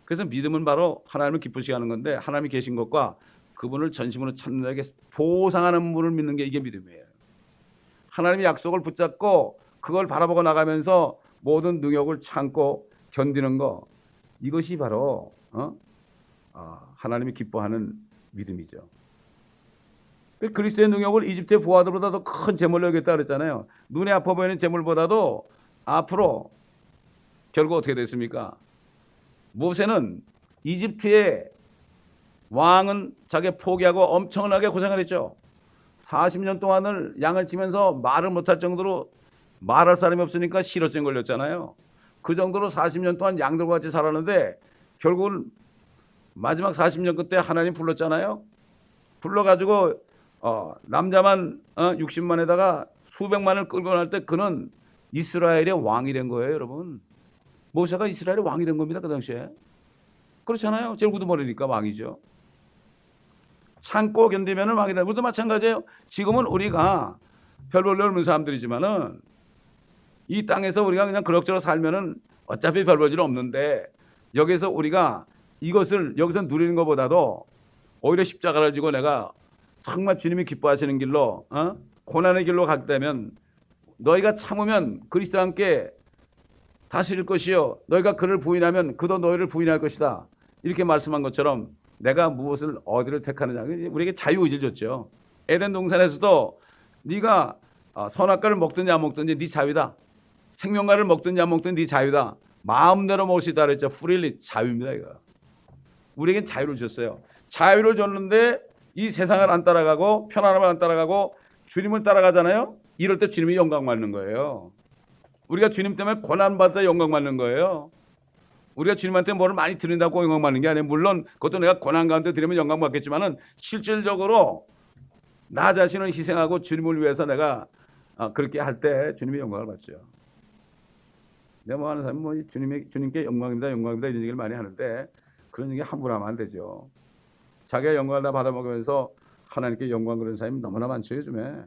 그래서 믿음은 바로 하나님을 기쁘시게 하는 건데 하나님이 계신 것과 그분을 전심으로 찾는 자에게 보상하는 분을 믿는 게 이게 믿음이에요. 하나님의 약속을 붙잡고 그걸 바라보고 나가면서 모든 능욕을 참고 견디는 거 이것이 바로 하나님이 기뻐하는 믿음이죠. 그리스도의 능력을 이집트의 부하들보다 더 큰 재물로 여겼다 그랬잖아요. 눈에 아파 보이는 재물보다도 앞으로 결국 어떻게 됐습니까? 모세는 이집트의 왕은 자기 포기하고 엄청나게 고생을 했죠. 40년 동안을 양을 치면서 말을 못할 정도로 말할 사람이 없으니까 실어증 걸렸잖아요. 그 정도로 40년 동안 양들과 같이 살았는데 결국은 마지막 40년 끝에 하나님 불렀잖아요. 불러가지고 남자만 60만에다가 수백만을 끌고 날 때 그는 이스라엘의 왕이 된 거예요, 여러분. 모세가 이스라엘의 왕이 된 겁니다, 그 당시에. 그렇잖아요. 제일 우두머리니까 왕이죠. 참고 견디면 왕이 되는 것도 마찬가지예요. 지금은 우리가 별 볼 일 없는 사람들이지만은 이 땅에서 우리가 그냥 그럭저럭 살면은 어차피 별 볼 일 없는데 여기서 우리가 이것을 여기서 누리는 것보다도 오히려 십자가를 지고 내가 정말 주님이 기뻐하시는 길로 고난의 길로 갈 때면 너희가 참으면 그리스도와 함께 다스릴 것이요 너희가 그를 부인하면 그도 너희를 부인할 것이다. 이렇게 말씀한 것처럼 내가 무엇을 어디를 택하느냐 우리에게 자유의지를 줬죠. 에덴 동산에서도 네가 선악과를 먹든지 안 먹든지 네 자유다. 생명과를 먹든지 안 먹든지 네 자유다. 마음대로 먹을 수 있다 그랬죠. 프릴리 자유입니다. 이거. 우리에겐 자유를 줬어요. 자유를 줬는데 이 세상을 안 따라가고 편안함을 안 따라가고 주님을 따라가잖아요. 이럴 때 주님이 영광 받는 거예요. 우리가 주님 때문에 고난받다 영광 받는 거예요. 우리가 주님한테 뭐를 많이 드린다고 영광 받는 게 아니에요. 물론 그것도 내가 고난 가운데 드리면 영광 받겠지만은 실질적으로 나 자신을 희생하고 주님을 위해서 내가 그렇게 할 때 주님이 영광을 받죠. 내가 뭐 하는 사람은 뭐 주님께 영광입니다, 영광입니다 이런 얘기를 많이 하는데 그런 얘기 함부로 하면 안 되죠. 자기가 영광을 다 받아먹으면서 하나님께 영광 그런 사람이 너무나 많죠 요즘에.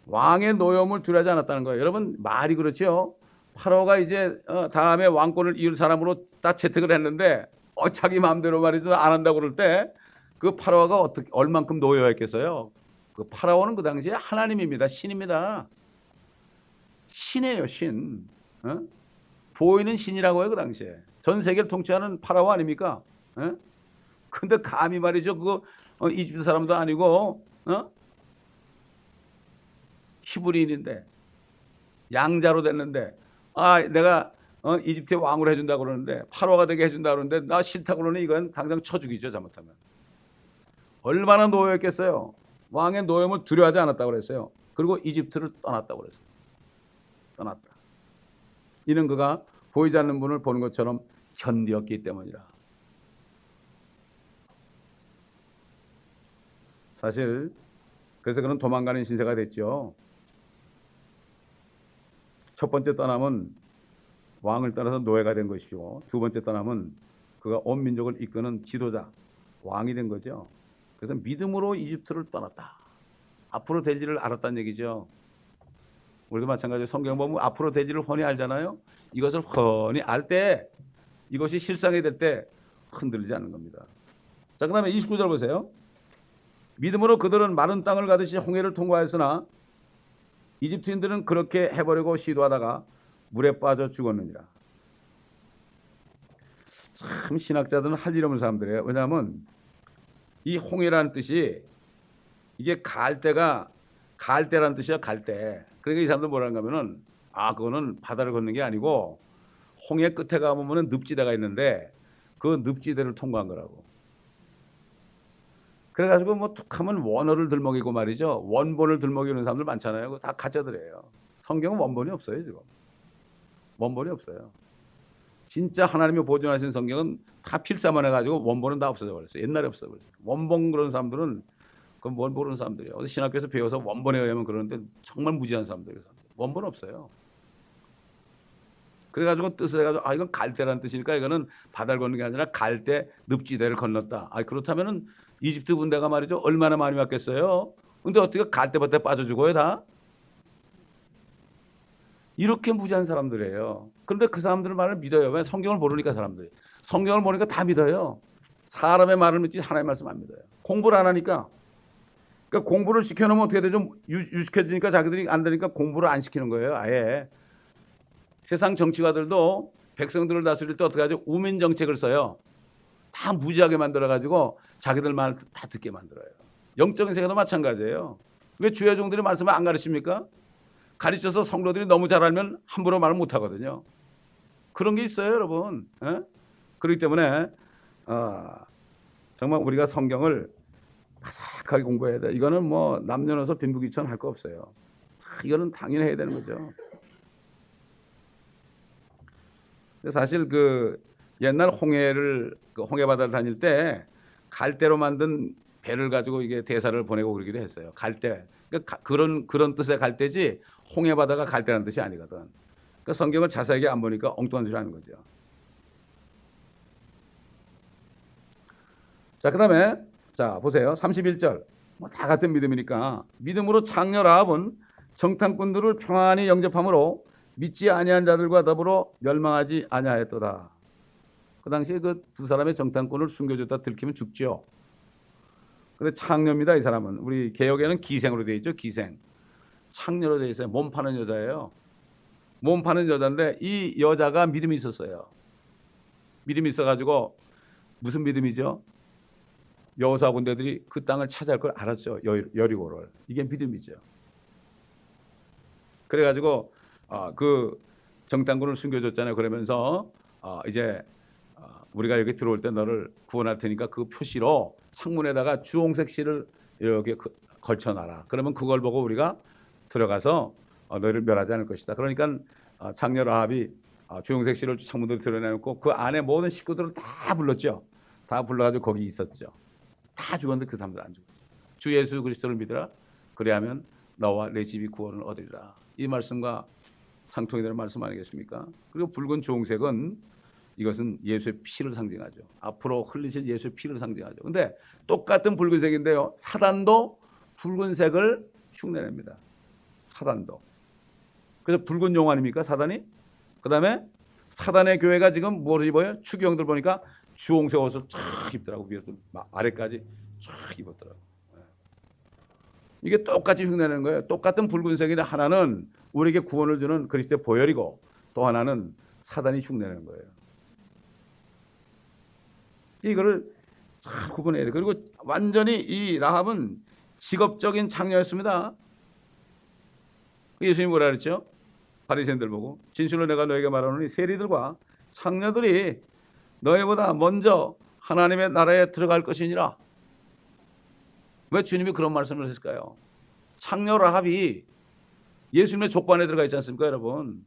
왕의 노여움을 두려워하지 않았다는 거예요. 여러분 말이 그렇죠. 파라오가 이제 다음에 왕권을 이을 사람으로 딱 채택을 했는데 자기 마음대로 말이죠 안 한다고 그럴 때 그 파라오가 어떻게 얼만큼 노여했겠어요. 그 파라오는 그 당시에 하나님입니다. 신입니다. 신이에요 신. 보이는 신이라고 해요 그 당시에. 전 세계를 통치하는 파라오 아닙니까? 근데 감히 말이죠 그거 이집트 사람도 아니고 히브리인인데 양자로 됐는데 내가 이집트의 왕으로 해준다고 그러는데 파로가 되게 해준다고 그러는데 나 싫다고 그러니 이건 당장 쳐 죽이죠 잘못하면. 얼마나 노예였겠어요. 왕의 노예임을 두려워하지 않았다고 그랬어요. 그리고 이집트를 떠났다고 그랬어요. 떠났다. 이는 그가 보이지 않는 분을 보는 것처럼 견디었기 때문이라. 사실 그래서 그는 도망가는 신세가 됐죠. 첫 번째 떠남은 왕을 떠나서 노예가 된 것이고 두 번째 떠남은 그가 온 민족을 이끄는 지도자, 왕이 된 거죠. 그래서 믿음으로 이집트를 떠났다. 앞으로 될 일을 알았다는 얘기죠. 우리도 마찬가지로 성경 보면 앞으로 될 일을 훤히 알잖아요. 이것을 훤히 알 때 이것이 실상이 될 때 흔들리지 않는 겁니다. 자, 그 다음에 29절 보세요. 믿음으로 그들은 마른 땅을 가듯이 홍해를 통과했으나 이집트인들은 그렇게 해보려고 시도하다가 물에 빠져 죽었느니라. 참 신학자들은 할 일 없는 사람들이에요. 왜냐하면 이 홍해라는 뜻이 이게 갈대라는 뜻이야. 갈대. 그러니까 이 사람들 뭐라는가 하면은 그거는 바다를 걷는 게 아니고 홍해 끝에 가보면은 늪지대가 있는데 그 늪지대를 통과한 거라고. 그래가지고 뭐 툭하면 원어를 들먹이고 말이죠. 원본을 들먹이는 사람들 많잖아요. 그거 다 가짜들이에요. 성경은 원본이 없어요 지금. 원본이 없어요. 진짜 하나님이 보존하신 성경은 다 필사만 해가지고 원본은 다 없어져 버렸어요. 옛날에 없어져 버렸어요. 원본 그런 사람들은 그건 뭘 모르는 사람들이에요. 어디 신학교에서 배워서 원본에 의하면 그러는데 정말 무지한 사람들이에요. 원본 없어요. 그래가지고 뜻을 해가지고 이건 갈대라는 뜻이니까 이거는 바다를 걷는 게 아니라 갈대 늪지대를 건넜다. 그렇다면은 이집트 군대가 말이죠 얼마나 많이 왔겠어요. 근데 어떻게 갈대밭에 빠져 죽어요 다? 이렇게 무지한 사람들이에요. 그런데 그 사람들 말을 믿어요. 왜? 성경을 모르니까 사람들이. 성경을 보니까 다 믿어요. 사람의 말을 믿지 하나님의 말씀 안 믿어요. 공부를 안 하니까. 그러니까 공부를 시켜놓으면 어떻게 되죠? 유식해지니까 자기들이 안 되니까 공부를 안 시키는 거예요. 아예. 세상 정치가들도 백성들을 다스릴 때 어떻게 하죠? 우민 정책을 써요. 다 무지하게 만들어가지고 자기들 말 다 듣게 만들어요. 영적인 세계도 마찬가지예요. 왜 주의 종들이 말씀을 안 가르칩니까? 가르쳐서 성도들이 너무 잘 알면 함부로 말을 못 하거든요. 그런 게 있어요, 여러분. 그렇기 때문에 정말 우리가 성경을 바삭하게 공부해야 돼. 이거는 뭐 남녀노소 빈부귀천 할 거 없어요. 이거는 당연히 해야 되는 거죠. 사실 그 옛날 홍해 바다를 다닐 때 갈대로 만든 배를 가지고 이게 대사를 보내고 그러기도 했어요. 갈대. 그러니까 그런 뜻의 갈대지 홍해 바다가 갈대라는 뜻이 아니거든. 그러니까 성경을 자세하게 안 보니까 엉뚱한 소리 하는 거죠. 자, 그다음에 보세요. 31절. 뭐 다 같은 믿음이니까 믿음으로 장녀 라합은 정탐꾼들을 평안히 영접함으로 믿지 아니한 자들과 더불어 멸망하지 아니하였도다. 그 당시에 그 두 사람의 정탐꾼을 숨겨줬다 들키면 죽죠. 근데 창녀입니다. 이 사람은 우리 개역에는 기생으로 되어 있죠. 기생. 창녀로 되어 있어요. 몸 파는 여자예요. 몸 파는 여자인데 이 여자가 믿음이 있었어요. 믿음이 있어가지고 무슨 믿음이죠? 여호수아 군대들이 그 땅을 차지할 걸 알았죠. 여리고를. 이게 믿음이죠. 그래가지고 그 정탐꾼을 숨겨줬잖아요. 그러면서 이제 우리가 여기 들어올 때 너를 구원할 테니까 그 표시로 창문에다가 주홍색 실을 이렇게 걸쳐놔라. 그러면 그걸 보고 우리가 들어가서 너희를 멸하지 않을 것이다. 그러니까 장녀 라합이 주홍색 실을 창문으로 드러내놓고 그 안에 모든 식구들을 다 불렀죠. 다 불러가지고 거기 있었죠. 다 죽었는데 그 사람들 안 죽었죠. 주 예수 그리스도를 믿으라. 그래야면 너와 내 집이 구원을 얻으리라. 이 말씀과 상통이 되는 말씀 아니겠습니까? 그리고 붉은 주홍색은 이것은 예수의 피를 상징하죠. 앞으로 흘리실 예수의 피를 상징하죠. 근데 똑같은 붉은색인데요. 사단도 붉은색을 흉내냅니다. 사단도. 그래서 붉은 용 아닙니까? 사단이? 그 다음에 사단의 교회가 지금 뭘 입어요? 추기경들 보니까 주홍색 옷을 쫙 입더라고. 위에서 아래까지 쫙 입었더라고. 이게 똑같이 흉내내는 거예요. 똑같은 붉은색인데 하나는 우리에게 구원을 주는 그리스도의 보혈이고 또 하나는 사단이 흉내내는 거예요. 이거를 잘 구분해야 돼요. 그리고 완전히 이 라합은 직업적인 창녀였습니다. 예수님이 뭐라 그랬죠? 바리새인들 보고 진실로 내가 너에게 말하노니 세리들과 창녀들이 너희보다 먼저 하나님의 나라에 들어갈 것이니라. 왜 주님이 그런 말씀을 하실까요? 창녀 라합이 예수님의 족관에 들어가 있지 않습니까, 여러분?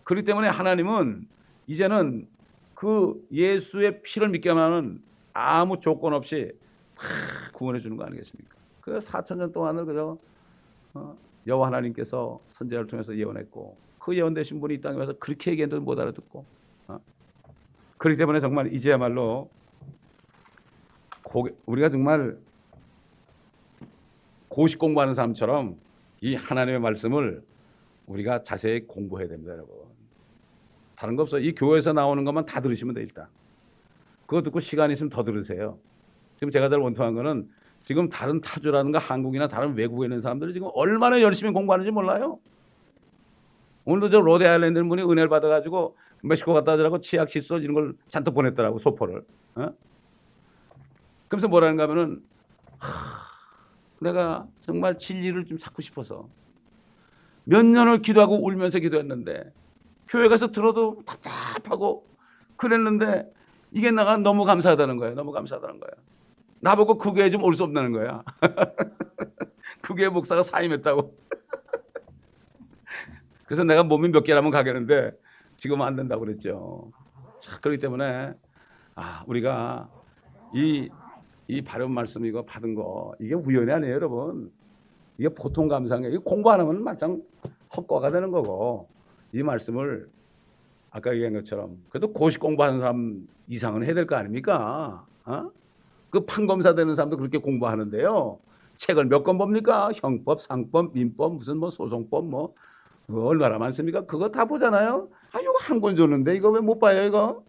그렇기 때문에 하나님은 이제는 그 예수의 피를 믿게만 하는 아무 조건 없이 구원해 주는 거 아니겠습니까? 그 4,000년 동안을 그저 여호와 하나님께서 선지자를 통해서 예언했고 그 예언되신 분이 이 땅에 와서 그렇게 얘기했는데도 못 알아듣고 그렇기 때문에 정말 이제야말로 우리가 정말 고시 공부하는 사람처럼 이 하나님의 말씀을 우리가 자세히 공부해야 됩니다, 여러분. 다른 거 없어요. 이 교회에서 나오는 것만 다 들으시면 돼. 일단 그거 듣고 시간 있으면 더 들으세요. 지금 제가 잘 원통한 거는 지금 다른 타주라든가 한국이나 다른 외국에 있는 사람들이 지금 얼마나 열심히 공부하는지 몰라요. 오늘도 저 로데 아일랜드 분이 은혜를 받아가지고 멕시코 갔다 오더라고. 치약, 칫솔 이런 걸 잔뜩 보냈더라고. 소포를. 그러면서 뭐라는가 하면은 내가 정말 진리를 좀 찾고 싶어서 몇 년을 기도하고 울면서 기도했는데 교회 가서 들어도 답답하고 그랬는데 이게 내가 너무 감사하다는 거예요. 너무 감사하다는 거예요. 나보고 그 교회 좀 올 수 없다는 거야. 그 교회 목사가 사임했다고. 그래서 내가 몸이 몇 개라면 가겠는데 지금은 안 된다고 그랬죠. 자, 그렇기 때문에 우리가 이 바른 말씀 이거 받은 거 이게 우연이 아니에요, 여러분. 이게 보통 감사해요. 공부 안 하면 마냥 헛과가 되는 거고 이 말씀을 아까 얘기한 것처럼 그래도 고시 공부하는 사람 이상은 해야 될 거 아닙니까? 그 판검사 되는 사람도 그렇게 공부하는데요. 책을 몇 권 봅니까? 형법, 상법, 민법, 무슨 뭐 소송법 뭐 얼마나 많습니까? 그거 다 보잖아요. 이거 한 권 줬는데 이거 왜 못 봐요, 이거?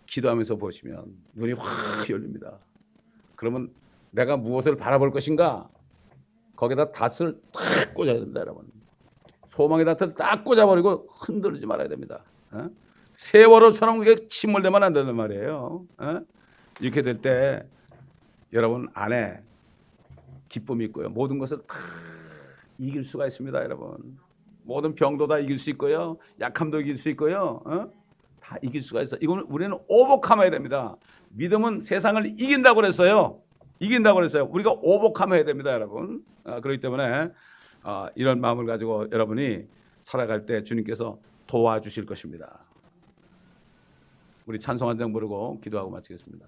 기도하면서 보시면 눈이 확 열립니다. 그러면 내가 무엇을 바라볼 것인가? 거기다 닷을 딱 꽂아야 됩니다, 여러분. 소망의 닷을 딱 꽂아버리고 흔들지 말아야 됩니다. 세월호처럼 그게 침몰되면 안 된단 말이에요. 이렇게 될 때 여러분 안에 기쁨이 있고요. 모든 것을 다 이길 수가 있습니다, 여러분. 모든 병도 다 이길 수 있고요. 약함도 이길 수 있고요. 다 이길 수가 있어요. 이거는 우리는 오복함해야 됩니다. 믿음은 세상을 이긴다고 그랬어요. 이긴다고 그랬어요. 우리가 오복함해야 됩니다, 여러분. 그렇기 때문에 이런 마음을 가지고 여러분이 살아갈 때 주님께서 도와주실 것입니다. 우리 찬송 한 장 부르고 기도하고 마치겠습니다.